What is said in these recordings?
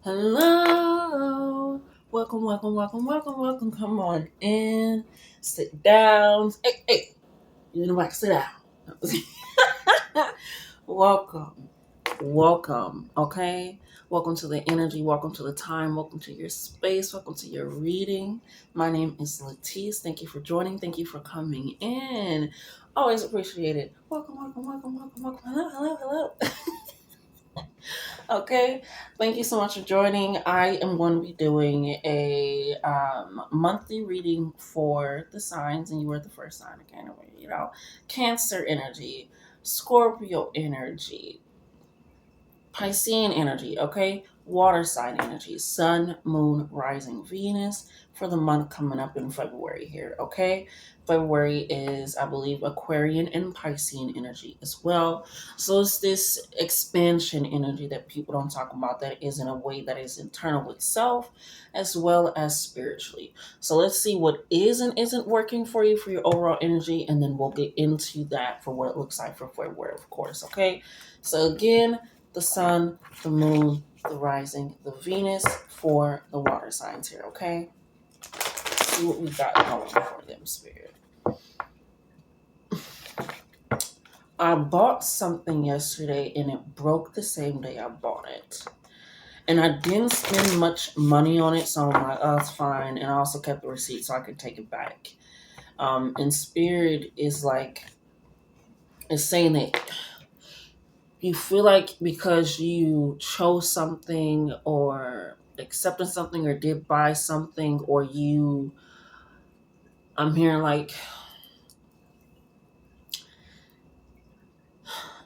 Hello. Welcome. Come on in. Sit down. Hey. You know what? Sit down. welcome. Welcome. Okay. Welcome to the energy. Welcome to the time. Welcome to your space. Welcome to your reading. My name is Latice. Thank you for joining. Thank you for coming in. Always appreciate it. Welcome. Hello. Okay, thank you so much for joining. I am going to be doing a monthly reading for the signs, and you were the first sign again. Cancer energy, Scorpio energy, Piscean energy, okay? Water sign energy, Sun, Moon, Rising, Venus for the month coming up in February here, okay? February is, I believe, Aquarian and Piscean energy as well. So it's this expansion energy that people don't talk about that is in a way that is internal itself as well as spiritually. So let's see what is and isn't working for you for your overall energy, and then we'll get into that for what it looks like for February, of course, okay? So again, the sun, the moon, the rising, the Venus for the water signs here, okay? Let's see what we got going for them, Spirit. I bought something yesterday and it broke the same day I bought it. And I didn't spend much money on it, so I'm like, oh, it's fine. And I also kept the receipt so I could take it back. And Spirit is like, is saying that you feel like because you chose something or accepted something or did buy something or I'm hearing like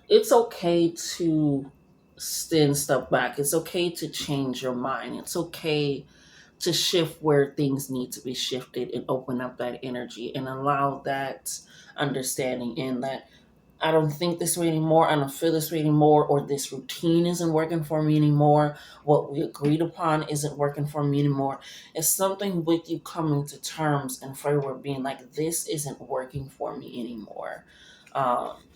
it's okay to send stuff back. It's okay to change your mind. It's okay to shift where things need to be shifted and open up that energy and allow that understanding in that I don't think this way anymore. I don't feel this way anymore, or this routine isn't working for me anymore. What we agreed upon isn't working for me anymore. It's something with you coming to terms and forward being like, this isn't working for me anymore.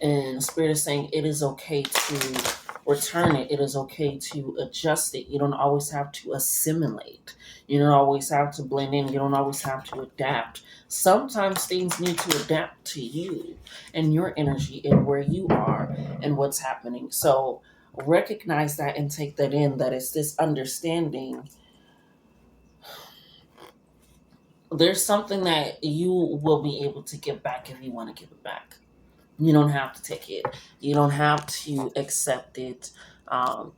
And Spirit is saying it is okay to return it. It is okay to adjust it. You don't always have to assimilate. You don't always have to blend in. You don't always have to adapt. Sometimes things need to adapt to you and your energy and where you are and what's happening. So recognize that and take that in, that it's this understanding. There's something that you will be able to give back if you want to give it back. You don't have to take it. You don't have to accept it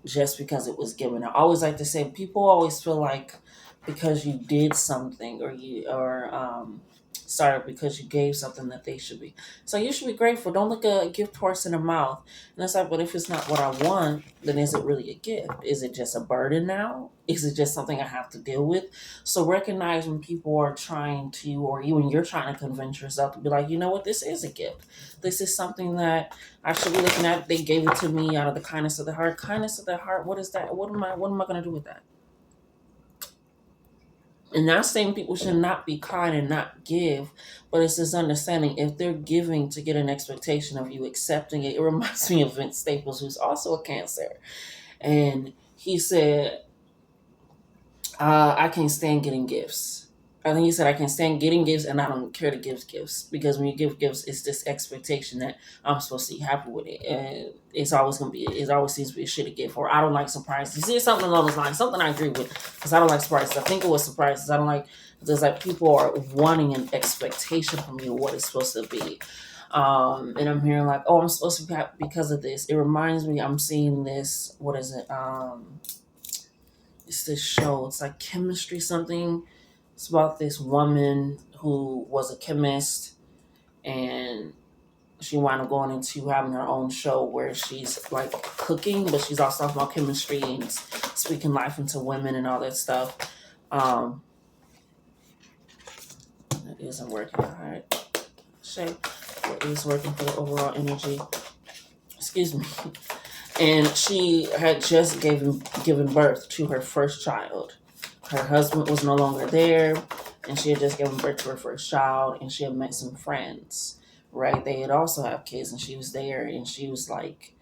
just because it was given. I always like to say people always feel like because you did something because you gave something that they should be. So you should be grateful. Don't look a gift horse in the mouth. And it's like, but if it's not what I want, then is it really a gift? Is it just a burden now? Is it just something I have to deal with? So recognize when people are trying to, or you when you're trying to convince yourself to be like, you know what, this is a gift. This is something that I should be looking at. They gave it to me out of the kindness of the heart. Kindness of the heart. What is that? What am I going to do with that? And not saying people should not be kind and not give, but it's this understanding if they're giving to get an expectation of you accepting it. It reminds me of Vince Staples, who's also a Cancer. And he said, I can't stand getting gifts. I think he said, I can stand getting gifts and I don't care to give gifts because when you give gifts, it's this expectation that I'm supposed to be happy with it. And it always seems to be a shitty gift, or I don't like surprises. You see something along those lines, something I agree with because I don't like surprises. I think it was surprises. I don't like, there's like people are wanting an expectation from you, what it's supposed to be. And I'm hearing like, oh, I'm supposed to be happy because of this. It reminds me, I'm seeing this, what is it? It's this show. It's like chemistry something. It's about this woman who was a chemist and she wound up going into having her own show where she's like cooking, but she's also talking about chemistry and speaking life into women and all that stuff. It isn't working. All right. Shape. What is working for the overall energy? Excuse me. And she had just given birth to her first child. Her husband was no longer there, and she had just given birth to her first child, and she had met some friends, right? They had also have kids, and she was there, and she was like,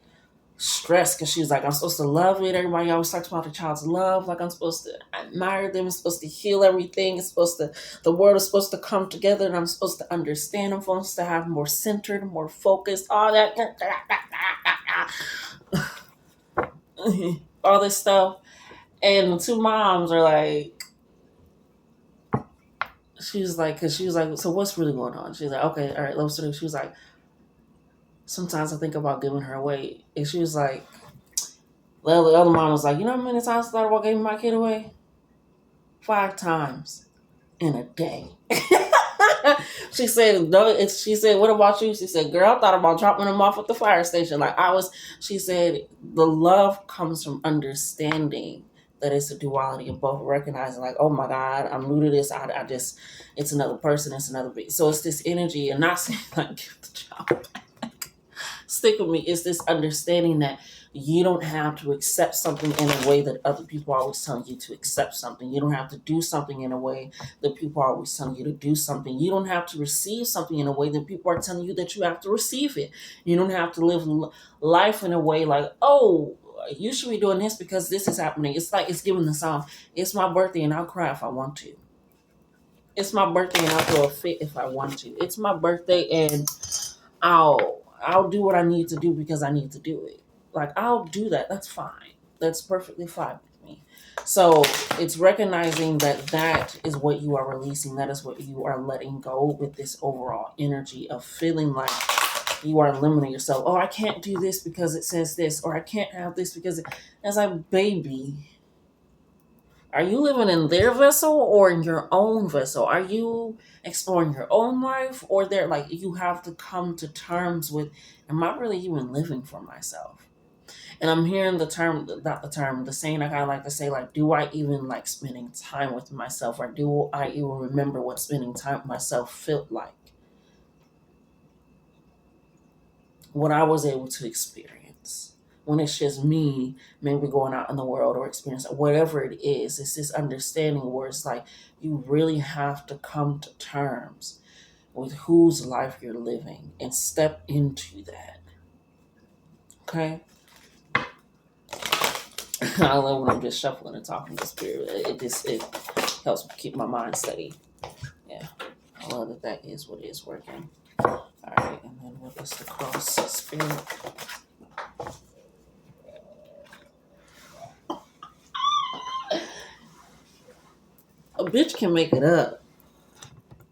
stressed because she was like, I'm supposed to love it. Everybody always talks about the child's love. Like I'm supposed to admire them. I'm supposed to heal everything. It's supposed to, the world is supposed to come together and I'm supposed to understand. I'm supposed to have more centered, more focused, all that, all this stuff. And the two moms are like, she was like, because she was like, so what's really going on? She's like, okay, all right, let's do. She was like, sometimes I think about giving her away. And she was like, well, the other mom was like, you know how many times I thought about giving my kid away? 5 times in a day. She said, no, she said, what about you? She said, girl, I thought about dropping them off at the fire station. Like I was, she said, the love comes from understanding that it's a duality of both recognizing like, oh my God, I'm new to this. I just, it's another person, it's another being. So it's this energy and not saying like, give the child stick with me. It's this understanding that you don't have to accept something in a way that other people are always telling you to accept something. You don't have to do something in a way that people are always telling you to do something. You don't have to receive something in a way that people are telling you that you have to receive it. You don't have to live life in a way like, oh, you should be doing this because this is happening. It's like it's giving the song. It's my birthday and I'll cry if I want to. It's my birthday and I'll throw a fit if I want to. It's my birthday and I'll do what I need to do because I need to do it. Like I'll do that. That's fine. That's perfectly fine with me. So it's recognizing that that is what you are releasing. That is what you are letting go with this overall energy of feeling like you are limiting yourself. Oh, I can't do this because it says this, or I can't have this because it's like, baby, are you living in their vessel or in your own vessel? Are you exploring your own life or they're like you have to come to terms with, am I really even living for myself? And I'm hearing the term, not the term, the saying I kind of like to say, like, do I even like spending time with myself or do I even remember what spending time with myself felt like? What I was able to experience when it's just me maybe going out in the world or experience whatever it is. It's this understanding where it's like you really have to come to terms with whose life you're living and step into that. Okay. I love when I'm just shuffling and talking to spirit. It helps me keep my mind steady. Yeah, I love that that is what is working. All right, and then what is the cross spirit? A bitch can make it up.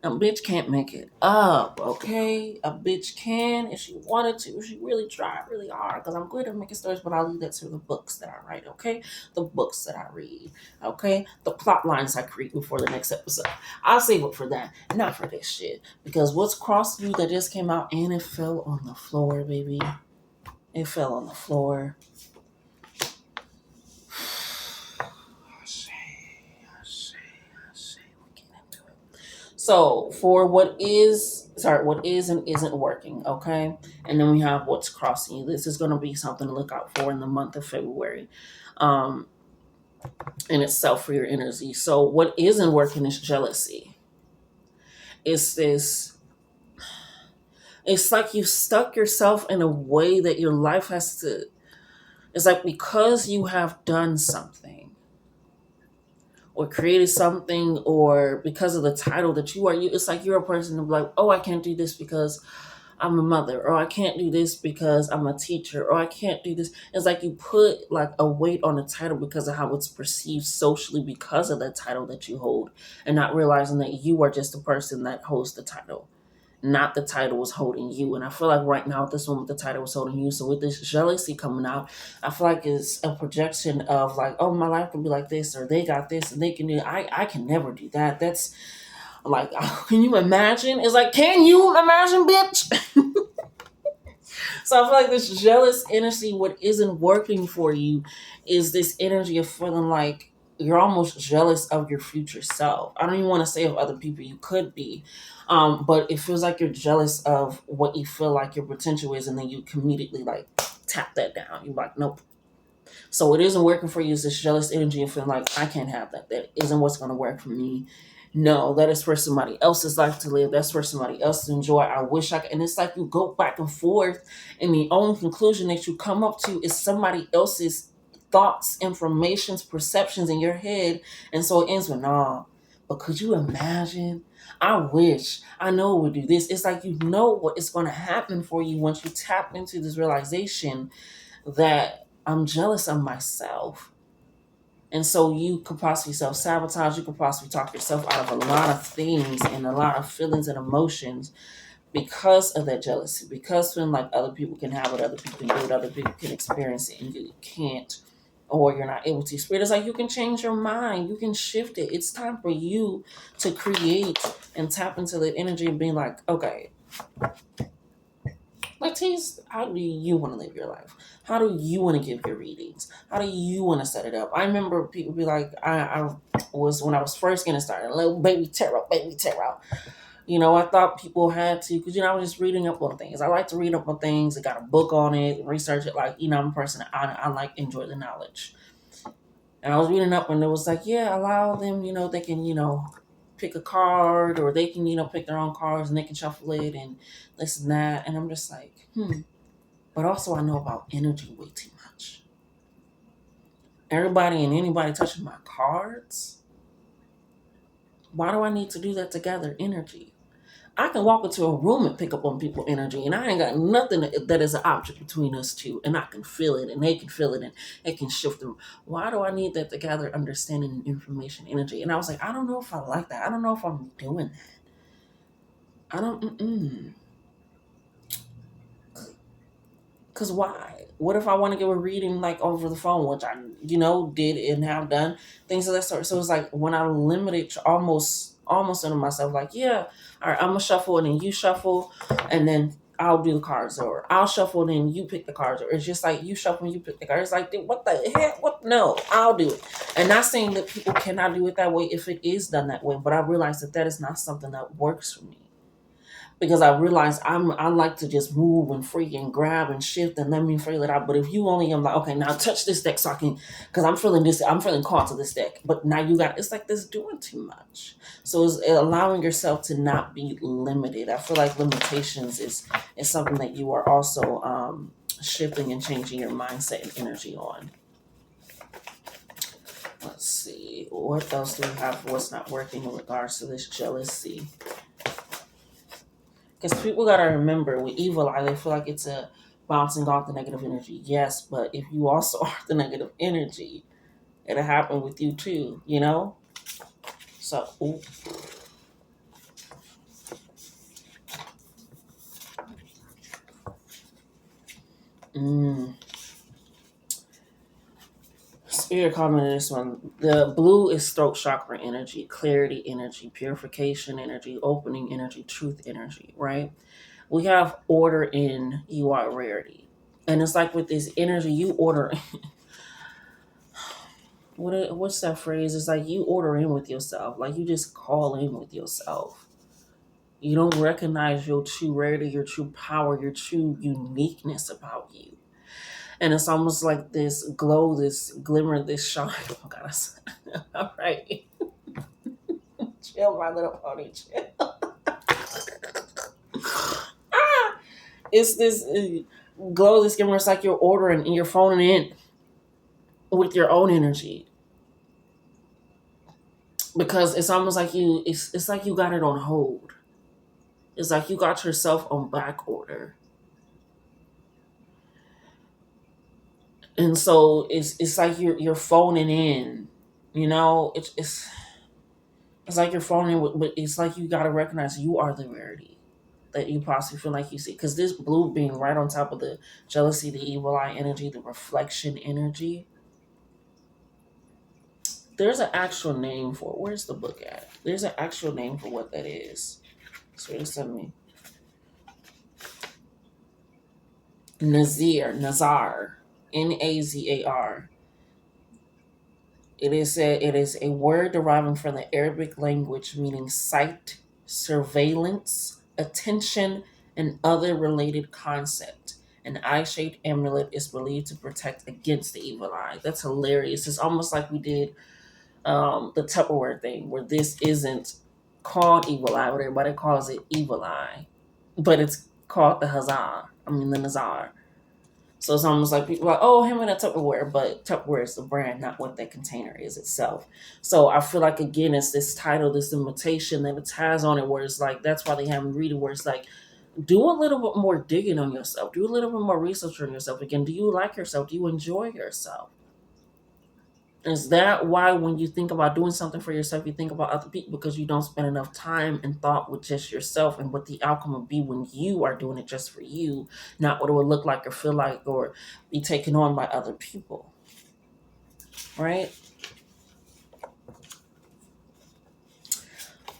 A bitch can't make it up, okay? A bitch can if she wanted to, if she really tried really hard. Because I'm good at making stories, but I'll leave that to the books that I write, okay? The books that I read, okay? The plot lines I create before the next episode. I'll save it for that, not for this shit. Because what's crossed you that just came out and it fell on the floor, baby. It fell on the floor. So for what is and isn't working, okay? And then we have what's crossing you. This is going to be something to look out for in the month of February um, in itself for your energy. So what isn't working is jealousy. It's this, it's like you stuck yourself in a way that your life has to, it's like because you have done something or created something or because of the title that you are, it's like you're a person to be like, oh, I can't do this because I'm a mother, or I can't do this because I'm a teacher, or I can't do this. It's like you put like a weight on the title because of how it's perceived socially because of the title that you hold, and not realizing that you are just the person that holds the title, not the title is holding you. And I feel like right now at this moment the title is holding you. So with this jealousy coming out, I feel like it's a projection of like, oh, my life can be like this, or they got this and they can do it. I can never do that. That's like, can you imagine? It's like, can you imagine, bitch? So I feel like this jealous energy, what isn't working for you is this energy of feeling like you're almost jealous of your future self. I don't even want to say of other people you could be, but it feels like you're jealous of what you feel like your potential is, and then you immediately like tap that down. You're like, nope. So what isn't working for you is this jealous energy of feeling like I can't have that. That isn't what's going to work for me. No, that is for somebody else's life to live. That's for somebody else to enjoy. I wish I could. And it's like you go back and forth, and the only conclusion that you come up to is somebody else's thoughts, informations, perceptions in your head. And so it ends with, nah. But could you imagine? I wish. I know it would do this. It's like you know what is going to happen for you once you tap into this realization that I'm jealous of myself. And so you could possibly self sabotage. You could possibly talk yourself out of a lot of things and a lot of feelings and emotions because of that jealousy. Because feeling like other people can have it, other people can do it, other people can experience it, and you can't, or you're not able to experience it. It's like you can change your mind, you can shift it. It's time for you to create and tap into the energy and being like, okay, Latice, how do you want to live your life? How do you want to give your readings? How do you want to set it up? I remember people be like, I was, when I was first getting started, little baby tarot, baby tarot. I thought people had to, because, I was just reading up on things. I like to read up on things. I got a book on it, research it. Like, I'm a person, I like, enjoy the knowledge. And I was reading up and it was like, yeah, allow them, they can, pick a card, or they can, pick their own cards and they can shuffle it and this and that. And I'm just like, But also I know about energy way too much. Everybody and anybody touching my cards. Why do I need to do that to gather energy? I can walk into a room and pick up on people's energy, and I ain't got nothing that is an object between us two, and I can feel it, and they can feel it, and it can shift them. Why do I need that to gather understanding and information, energy? And I was like, I don't know if I like that. I don't know if I'm doing that. I don't. Because why? What if I want to give a reading like over the phone, which I, did and have done things of that sort. So it's like when I limited almost into myself, like, yeah, all right, I'm gonna shuffle and then you shuffle, and then I'll do the cards, or I'll shuffle and then you pick the cards, or it's just like you shuffle and you pick the cards. It's like, dude, what the heck? What? No, I'll do it. And not saying that people cannot do it that way if it is done that way, but I realize that that is not something that works for me, because I realize I like to just move and freak and grab and shift and let me feel it out. But if you only am like, okay, now touch this deck so I can, because I'm feeling caught to this deck. But now it's like this doing too much. So it's allowing yourself to not be limited. I feel like limitations is something that you are also shifting and changing your mindset and energy on. Let's see, what else do we have for what's not working in regards to this jealousy? Because people gotta remember, with evil eye, they feel like it's a bouncing off the negative energy. Yes, but if you also are the negative energy, it'll happen with you too. So, ooh. Mm. Spirit commented this one. The blue is throat chakra energy, clarity energy, purification energy, opening energy, truth energy, right? We have order in, you are rarity. And it's like with this energy, you order. What's that phrase? It's like you order in with yourself. Like you just call in with yourself. You don't recognize your true rarity, your true power, your true uniqueness about you. And it's almost like this glow, this glimmer, this shine. Oh God, all right. Chill, my little pony, chill. Ah! It's this glow, this glimmer. It's like you're ordering and you're phoning in with your own energy, because it's almost like it's like you got it on hold. It's like you got yourself on back order. And so it's like you're phoning in, it's like you're phoning in, but it's like you got to recognize you are the rarity that you possibly feel like you see, because this blue being right on top of the jealousy, the evil eye energy, the reflection energy, there's an actual name for it. Where's the book at? There's an actual name for what that is. So just send me Nazar, Nazar. It is a word deriving from the Arabic language meaning sight, surveillance, attention, and other related concept. An eye-shaped amulet is believed to protect against the evil eye. That's hilarious. It's almost like we did the Tupperware thing, where this isn't called evil eye, but everybody calls it evil eye, but it's called the Hazar. I mean the Nazar. So it's almost like people are like, oh, him in a Tupperware, but Tupperware is the brand, not what that container is itself. So I feel like again, it's this title, this imitation that it has on it, where it's like that's why they have me reading, where it's like, do a little bit more digging on yourself, do a little bit more research on yourself. Again, do you like yourself? Do you enjoy yourself? Is that why when you think about doing something for yourself, you think about other people because you don't spend enough time and thought with just yourself and what the outcome will be when you are doing it just for you, not what it would look like or feel like or be taken on by other people, right?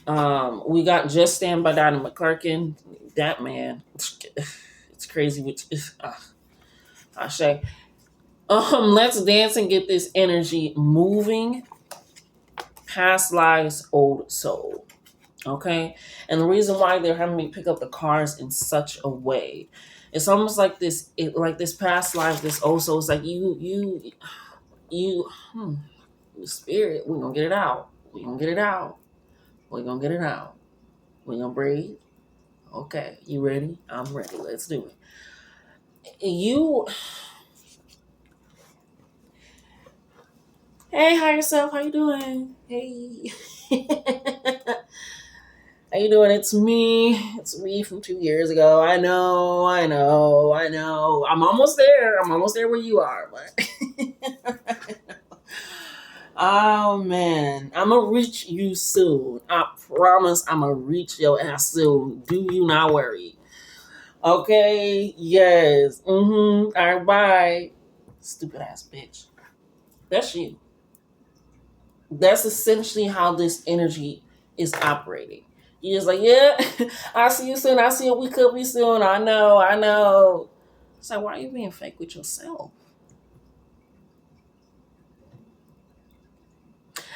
We got Just Stand by Donnie McClurkin. That man, it's crazy. Which is, I say, let's dance and get this energy moving. Past lives, old soul. Okay, and the reason why they're having me pick up the cards in such a way, it's almost like like this past life, this old soul. It's like you, spirit. We're gonna get it out. We're gonna get it out. We're gonna get it out. We're gonna breathe. Okay, you ready? I'm ready. Let's do it. You, hey, hi yourself. How you doing? Hey. How you doing? It's me. It's me from 2 years ago. I know, I know, I know. I'm almost there. I'm almost there where you are, but oh man. I'ma reach you soon. I promise I'ma reach your ass soon. Do you not worry. Okay? Yes. Mm-hmm. Alright, bye. Stupid ass bitch. That's you. That's essentially how this energy is operating. You're just like, yeah, I'll see you soon. I'll see you. We could be soon. I know. I know. It's like, why are you being fake with yourself?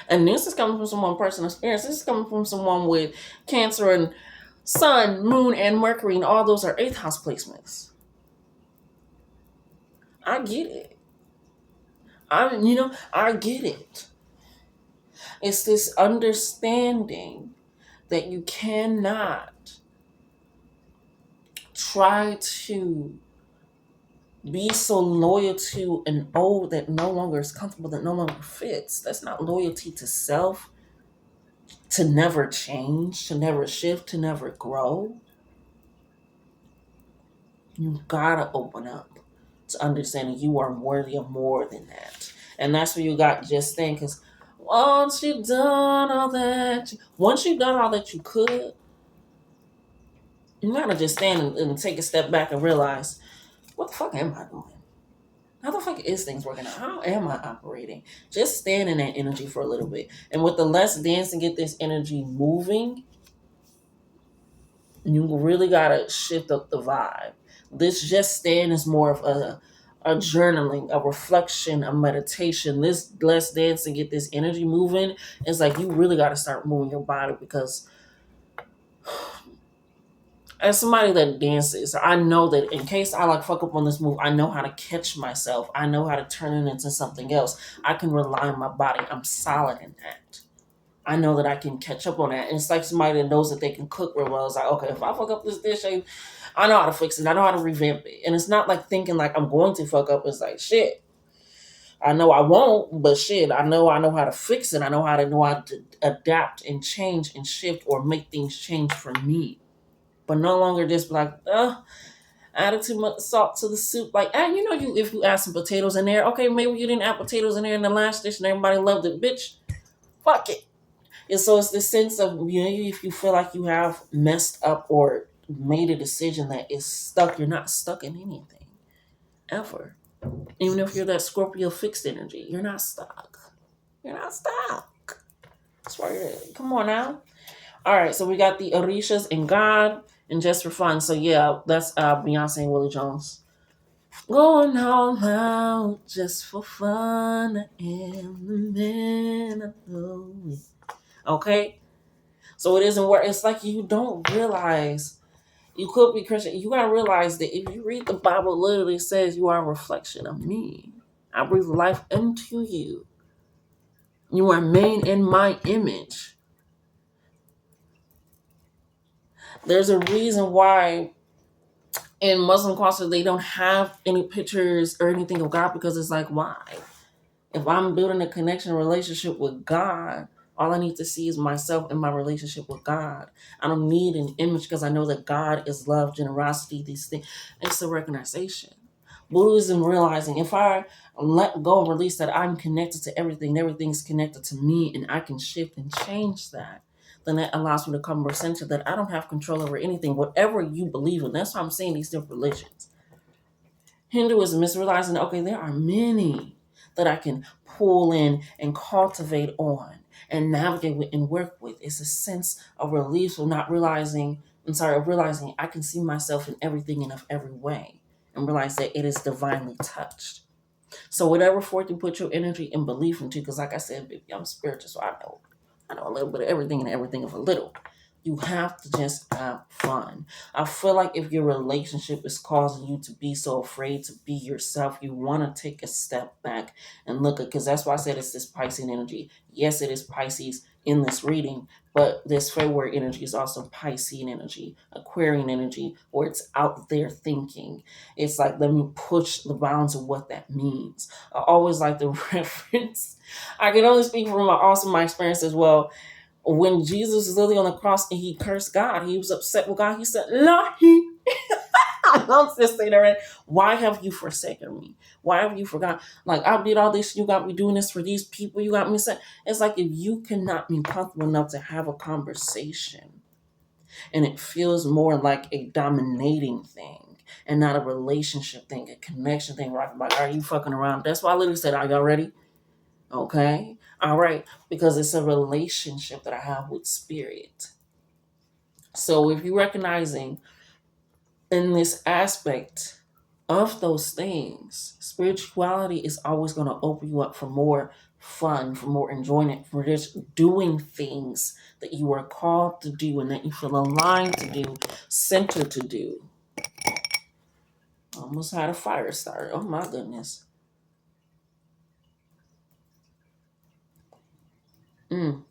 And this is coming from someone personal experience. This is coming from someone with Cancer and Sun, Moon, and Mercury, and all those are eighth house placements. I get it. I get it. It's this understanding that you cannot try to be so loyal to an old that no longer is comfortable, that no longer fits. That's not loyalty to self, to never change, to never shift, to never grow. You gotta open up to understanding you are worthy of more than that. And that's where you got Just Think, because once you've done all that you could, you gotta just stand and take a step back and realize, what the fuck am I doing? How the fuck is things working out? How am I operating? Just stand in that energy for a little bit. And with the Let's Dance and Get This energy moving, you really gotta shift up the vibe. This Just Stand is more of a journaling, a reflection, a meditation. This Let's Dance and Get This energy moving is like you really gotta start moving your body, because as somebody that dances, I know that in case I like fuck up on this move, I know how to catch myself. I know how to turn it into something else. I can rely on my body. I'm solid in that. I know that I can catch up on that. And it's like somebody that knows that they can cook real well. It's like, okay, if I fuck up this dish, I know how to fix it. I know how to revamp it. And it's not like thinking like I'm going to fuck up. It's like, shit, I know I won't, but shit, I know how to fix it. I know how to adapt and change and shift or make things change for me. But no longer just like, added too much salt to the soup. Like, you if you add some potatoes in there, okay, maybe you didn't add potatoes in there in the last dish and everybody loved it, bitch. Fuck it. And so it's the sense of, if you feel like you have messed up or made a decision that is stuck, you're not stuck in anything ever. Even if you're that Scorpio fixed energy, you're not stuck. You're not stuck. That's why come on now. All right, so we got the Orishas and God, and Just for Fun. So yeah, that's Beyonce and Willie Jones. Going all out just for fun. I am the man I know. Okay, so it isn't where it's like you don't realize you could be Christian. You gotta realize that if you read the Bible, it literally says you are a reflection of me. I breathe life into you. You are made in my image. There's a reason why in Muslim culture they don't have any pictures or anything of God, because it's like, why? If I'm building a connection, relationship with God, all I need to see is myself and my relationship with God. I don't need an image, because I know that God is love, generosity, these things. It's the recognition. Buddhism realizing if I let go and release that I'm connected to everything, and everything's connected to me, and I can shift and change that, then that allows me to come more centered that I don't have control over anything, whatever you believe in. That's why I'm saying these different religions. Hinduism is realizing, okay, there are many that I can pull in and cultivate on and navigate with and work with. It's a sense of relief of not realizing, of realizing I can see myself in everything in every way and realize that it is divinely touched. So whatever forth you put your energy and belief into, because like I said, baby, I'm spiritual, so I know a little bit of everything and everything of a little. You have to just have fun. I feel like if your relationship is causing you to be so afraid to be yourself, you want to take a step back and look at, because that's why I said it's this Piscean energy. Yes, it is Pisces in this reading, but this February energy is also Piscean energy, Aquarian energy, where it's out there thinking. It's like, let me push the bounds of what that means. I always like the reference. I can only speak from my experience as well. When Jesus was literally on the cross and he cursed God, he was upset with God. He said, Lahi. I'm just saying, right? Why have you forsaken me? Why have you forgotten? Like, I did all this. You got me doing this for these people. You got me saying, it's like if you cannot be comfortable enough to have a conversation and it feels more like a dominating thing and not a relationship thing, a connection thing, right? Like, are you fucking around? That's why I literally said, are y'all ready? Okay. All right. Because it's a relationship that I have with spirit. So if you're recognizing in this aspect of those things, spirituality is always going to open you up for more fun, for more enjoyment, for just doing things that you are called to do and that you feel aligned to do, centered to do. Almost had a fire start. Oh my goodness. Mm.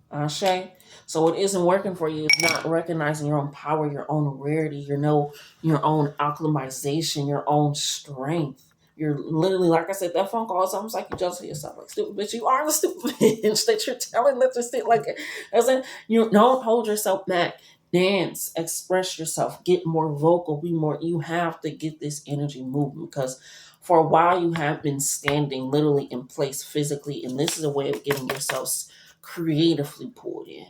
Ashe. So what isn't working for you is not recognizing your own power, your own rarity, your own alchemization, your own strength. You're literally, like I said, that phone call is almost like you just to yourself, like stupid bitch. You are the stupid bitch that you're telling that just sit like as in you don't hold yourself back. Dance, express yourself, get more vocal, be more. You have to get this energy moving because for a while you have been standing literally in place physically, and this is a way of getting yourself creatively pulled in.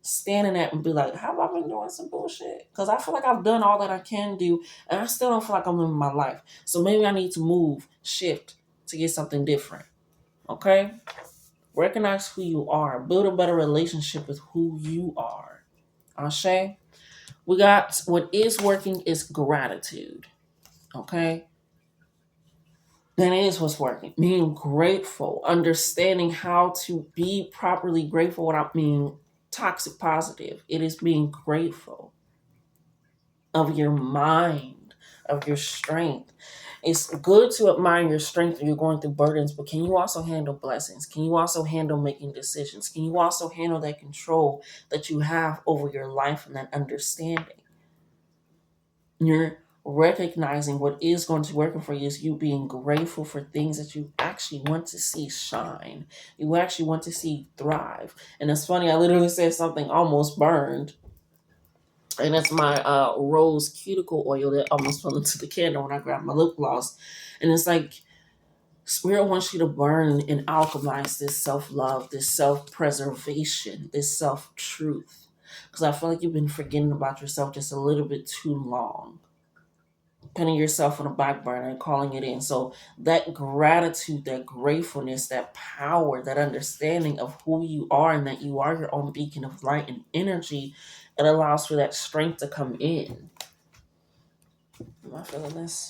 Standing there and be like, have I been doing some bullshit? Because I feel like I've done all that I can do and I still don't feel like I'm living my life. So maybe I need to move, shift to get something different. Okay? Recognize who you are. Build a better relationship with who you are. Ashe? We got what is working is gratitude. Okay? That is what's working. Being grateful, understanding how to be properly grateful without being toxic positive. It is being grateful of your mind, of your strength. It's good to admire your strength when you're going through burdens, but can you also handle blessings? Can you also handle making decisions? Can you also handle that control that you have over your life and that understanding? You're recognizing what is going to be working for you is you being grateful for things that you actually want to see shine. You actually want to see thrive. And it's funny, I literally said something almost burned. And it's my rose cuticle oil that almost fell into the candle when I grabbed my lip gloss. And it's like, Spirit wants you to burn and alchemize this self-love, this self-preservation, this self-truth. Because I feel like you've been forgetting about yourself just a little bit too long, putting yourself on a back burner and calling it in. So that gratitude, that gratefulness, that power, that understanding of who you are and that you are your own beacon of light and energy, it allows for that strength to come in. Am I feeling this?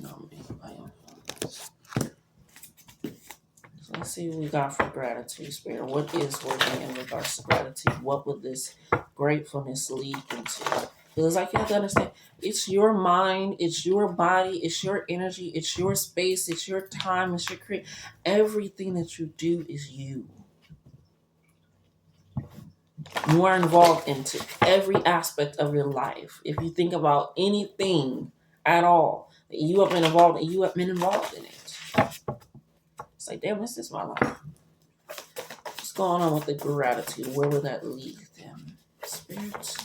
No, I am. So let's see what we got for gratitude, Spirit. What is working in regards to gratitude? What would this gratefulness lead into? It's like you have to understand, it's your mind, it's your body, it's your energy, it's your space, it's your time, it's your create. Everything that you do is you. You are involved into every aspect of your life. If you think about anything at all that you have been involved in, you have been involved in it. It's like, damn, this is my life. What's going on with the gratitude? Where will that lead them? Spirit.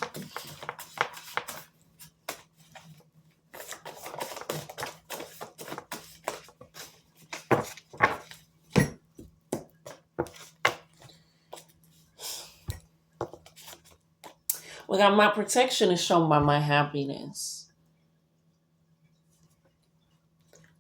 We got my protection is shown by my happiness.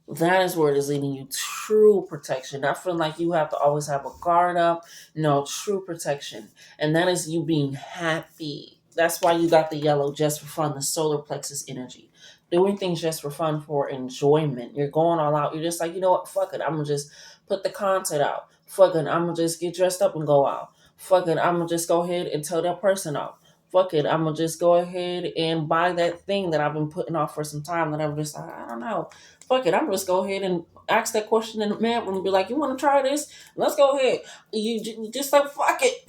That is where it is leading you. True protection. Not feeling like you have to always have a guard up. No, true protection. And that is you being happy. That's why you got the yellow, just for fun, the solar plexus energy. Doing things just for fun, for enjoyment. You're going all out. You're just like, you know what? Fuck it. I'm going to just put the content out. Fuck it. I'm going to just get dressed up and go out. Fuck it. I'm going to just go ahead and tell that person out. Fuck it. I'm going to just go ahead and buy that thing that I've been putting off for some time that I'm just like, I don't know. Fuck it, I'm just go ahead and ask that question in the man room and be like, you want to try this? Let's go ahead. You just like, fuck it.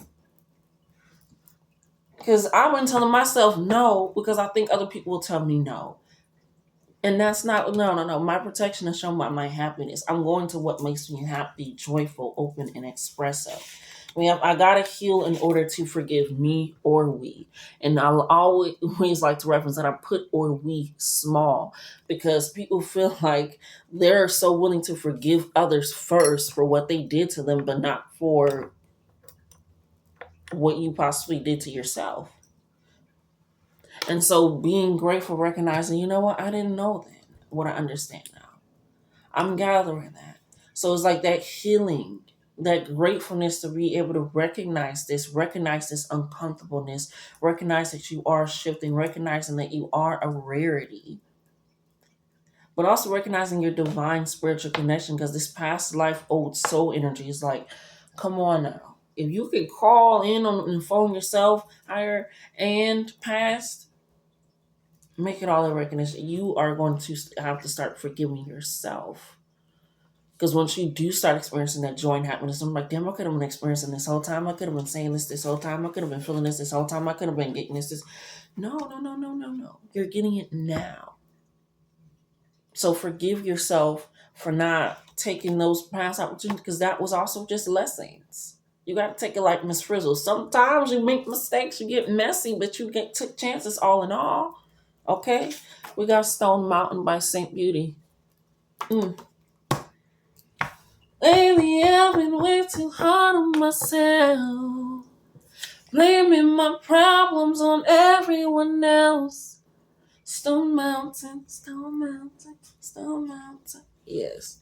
Because I've been telling myself no because I think other people will tell me no. And that's not, no. My protection is shown by my happiness. I'm going to what makes me happy, joyful, open, and expressive. I gotta heal in order to forgive me or we. And I'll always like to reference that I put or we small because people feel like they're so willing to forgive others first for what they did to them, but not for what you possibly did to yourself. And so being grateful, recognizing, you know what, I didn't know then what I understand now. I'm gathering that. So it's like that healing, that gratefulness to be able to recognize this uncomfortableness, recognize that you are shifting, recognizing that you are a rarity, but also recognizing your divine spiritual connection because this past life old soul energy is like, come on now. If you can call in on and phone yourself higher and past, make it all a recognition. You are going to have to start forgiving yourself. Because once you do start experiencing that joy and happiness, I'm like, damn, I could have been experiencing this whole time. I could have been saying this whole time. I could have been feeling this whole time. I could have been getting this. No. You're getting it now. So forgive yourself for not taking those past opportunities because that was also just lessons. You got to take it like Miss Frizzle. Sometimes you make mistakes, you get messy, but you took chances all in all. Okay? We got Stone Mountain by St. Beauty. Lately I've been way too hard on myself, blaming my problems on everyone else. Stone Mountain, Stone Mountain, Stone Mountain. Yes.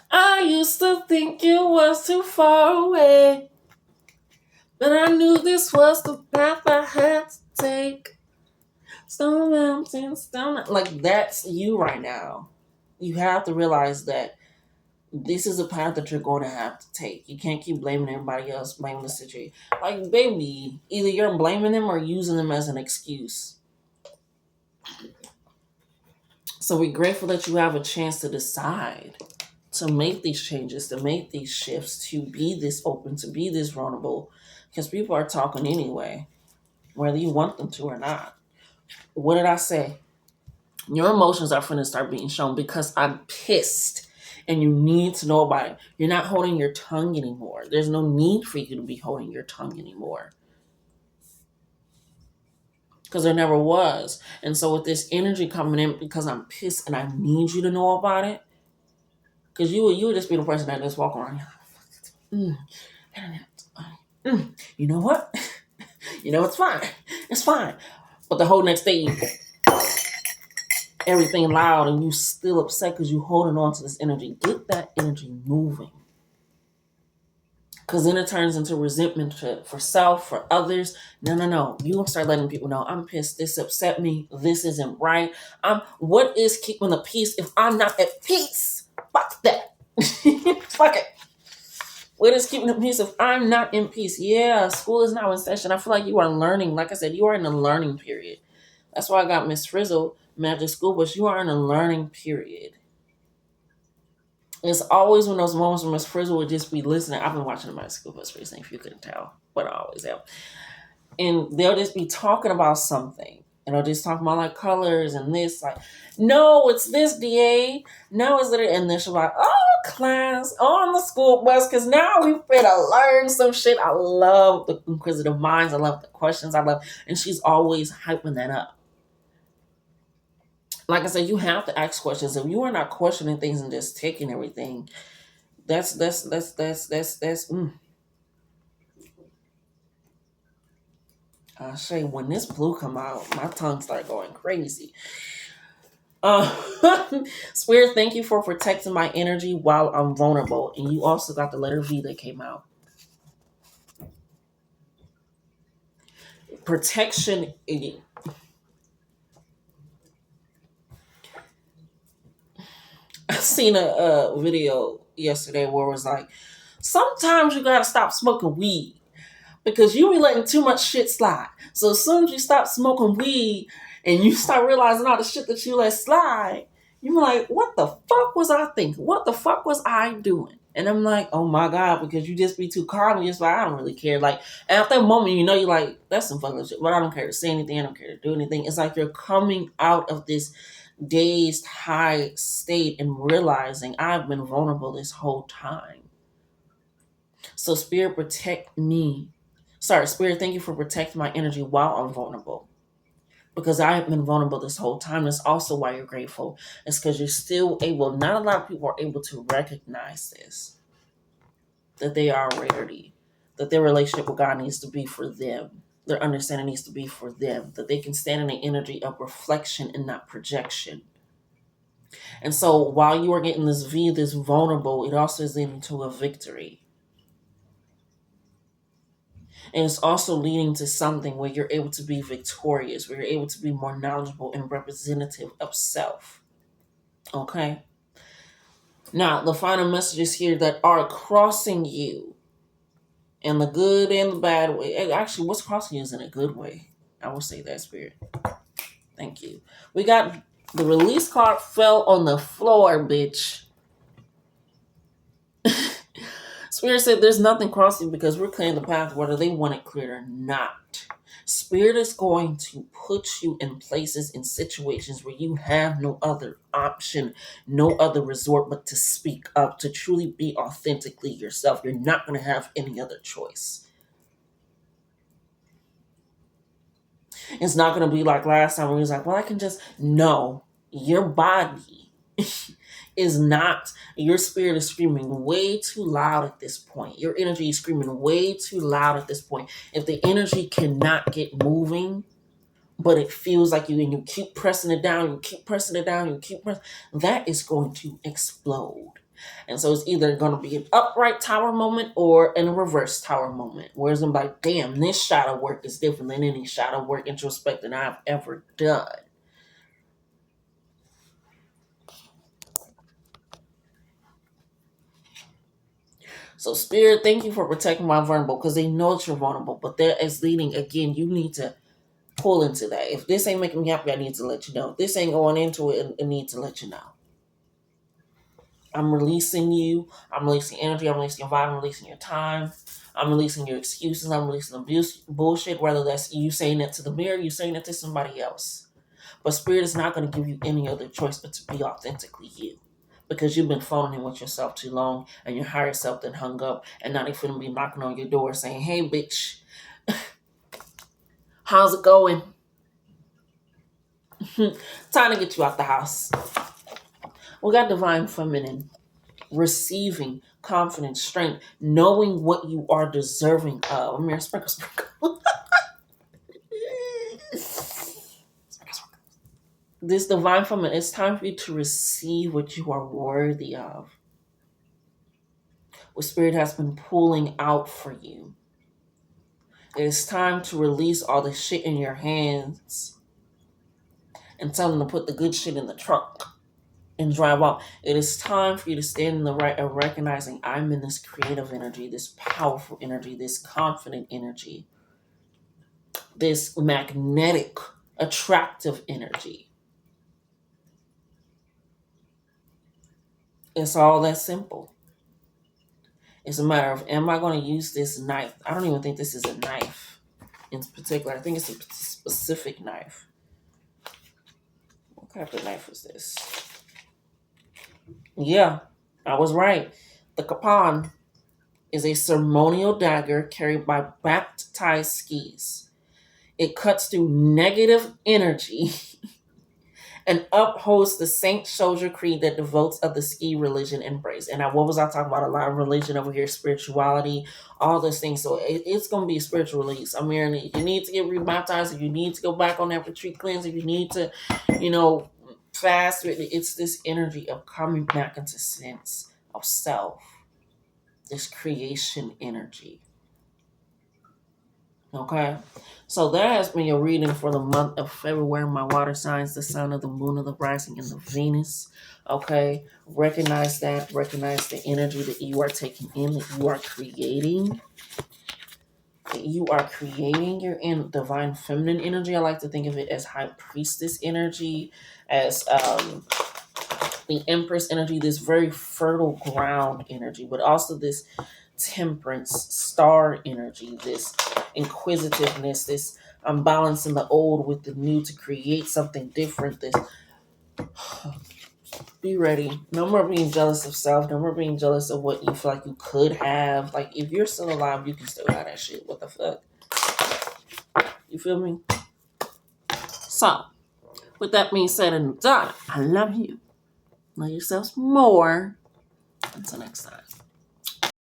I used to think it was too far away, but I knew this was the path I had to take. Stone Mountain, Stone Mountain. Like, that's you right now. You have to realize that this is a path that you're going to have to take. You can't keep blaming everybody else, blaming the situation. Like, baby, either you're blaming them or using them as an excuse. So we're grateful that you have a chance to decide to make these changes, to make these shifts, to be this open, to be this vulnerable. Because people are talking anyway, whether you want them to or not. What did I say? Your emotions are going to start being shown because I'm pissed. And you need to know about it. You're not holding your tongue anymore. There's no need for you to be holding your tongue anymore. Because there never was. And so with this energy coming in, because I'm pissed and I need you to know about it, because you would just be the person that just walk around. You know what? It's fine. It's fine. But the whole next day, everything loud and you still upset because you holding on to this energy. Get that energy moving. Because then it turns into resentment for self, for others. No. You gonna start letting people know, I'm pissed. This upset me. This isn't right. What is keeping the peace if I'm not at peace? Fuck that. Fuck it. What is keeping the peace if I'm not in peace? Yeah, school is now in session. I feel like you are learning. Like I said, you are in a learning period. That's why I got Miss Frizzle, Magic School Bus. You are in a learning period. It's always when those moments when Miss Frizzle would just be listening. I've been watching the Magic School Bus recently, if you couldn't tell, but I always am. And they'll just be talking about something. And they'll just talk about like colors and this, like, no, it's this DA. No, it's it. And then she'll be like, oh, class on the school bus, because now we finna learn some shit. I love the inquisitive minds. I love the questions. I love, and she's always hyping that up. Like I said, you have to ask questions. If you are not questioning things and just taking everything, that's. Shay, when this blue come out, my tongue start going crazy. Spirit, thank you for protecting my energy while I'm vulnerable. And you also got the letter V that came out. Protection. I seen a video yesterday where it was like, sometimes you gotta stop smoking weed because you be letting too much shit slide. So as soon as you stop smoking weed and you start realizing all the shit that you let slide, you're like, what the fuck was I thinking? What the fuck was I doing? And I'm like, oh my God, because you just be too calm. You're just like, I don't really care. Like, at that moment, you know, you're like, that's some fucking shit. But I don't care to say anything. I don't care to do anything. It's like you're coming out of this dazed high state and realizing I've been vulnerable this whole time. So Spirit, protect me. Sorry, Spirit, thank you for protecting my energy while I'm vulnerable. Because I have been vulnerable this whole time. That's also why you're grateful. It's because you're still able, not a lot of people are able to recognize this, that they are a rarity, that their relationship with God needs to be for them. Their understanding needs to be for them, that they can stand in the energy of reflection and not projection. And so while you are getting this V, this vulnerable, it also is leading to a victory. And it's also leading to something where you're able to be victorious, where you're able to be more knowledgeable and representative of self. Okay? Now, the final messages here that are crossing you in the good and the bad way. Actually, what's crossing you is in a good way. I will say that, Spirit. Thank you. We got the release card fell on the floor, bitch. Spirit said there's nothing crossing because we're clearing the path whether they want it cleared or not. Spirit is going to put you in places, in situations where you have no other option, no other resort but to speak up, to truly be authentically yourself. You're not going to have any other choice. It's not going to be like last time where he was like, well, I can just, no, your body is not, your spirit is screaming way too loud at this point. Your energy is screaming way too loud at this point. If the energy cannot get moving, but it feels like you, and you keep pressing it down, you keep pressing it down, you keep pressing, that is going to explode. And so it's either going to be an upright tower moment or in a reverse tower moment, where it's going to be like, damn, this shadow work is different than any shadow work introspecting I've ever done. So Spirit, thank you for protecting my vulnerable, because they know that you're vulnerable, but that is leading, again, you need to pull into that. If this ain't making me happy, I need to let you know. If this ain't going into it, I need to let you know. I'm releasing you. I'm releasing energy. I'm releasing your vibe. I'm releasing your time. I'm releasing your excuses. I'm releasing abuse, bullshit, whether that's you saying it to the mirror, you saying it to somebody else. But Spirit is not going to give you any other choice but to be authentically you. Because you've been phoning with yourself too long, and your higher self then hung up, and now they're finna be knocking on your door saying, hey, bitch, how's it going? Time to get you out the house. We got Divine Feminine. Receiving confidence, strength, knowing what you are deserving of. I'm here, sprinkle, sprinkle. This Divine Feminine, it's time for you to receive what you are worthy of. What Spirit has been pulling out for you. It is time to release all the shit in your hands and tell them to put the good shit in the trunk and drive off. It is time for you to stand in the right of recognizing I'm in this creative energy, this powerful energy, this confident energy, this magnetic attractive energy. It's all that simple. It's a matter of, am I going to use this knife? I don't even think this is a knife in particular. I think it's a specific knife. What type of knife is this? Yeah, I was right. The Kapan is a ceremonial dagger carried by baptized skis. It cuts through negative energy and upholds the Saint Soldier Creed that devotes of the ski religion embrace. And what was I talking about? A lot of religion over here, spirituality, all those things. So it's going to be a spiritual release. I mean, if you need to get rebaptized, if you need to go back on that retreat cleanse, if you need to, fast, it's this energy of coming back into sense of self, this creation energy. Okay, so that has been your reading for the month of February. My water signs, the sun, of the moon, of the rising, and the Venus. Okay, recognize that. Recognize the energy that you are taking in, that you are creating. That you are creating your divine feminine energy. I like to think of it as high priestess energy, as the Empress energy, this very fertile ground energy, but also this temperance star energy, this inquisitiveness, this I'm balancing the old with the new to create something different. This be ready. No more being jealous of self. No more being jealous of what you feel like you could have. Like if you're still alive, you can still have that shit. What the fuck? You feel me? So, with that being said and done, I love you. Love yourselves more. Until next time.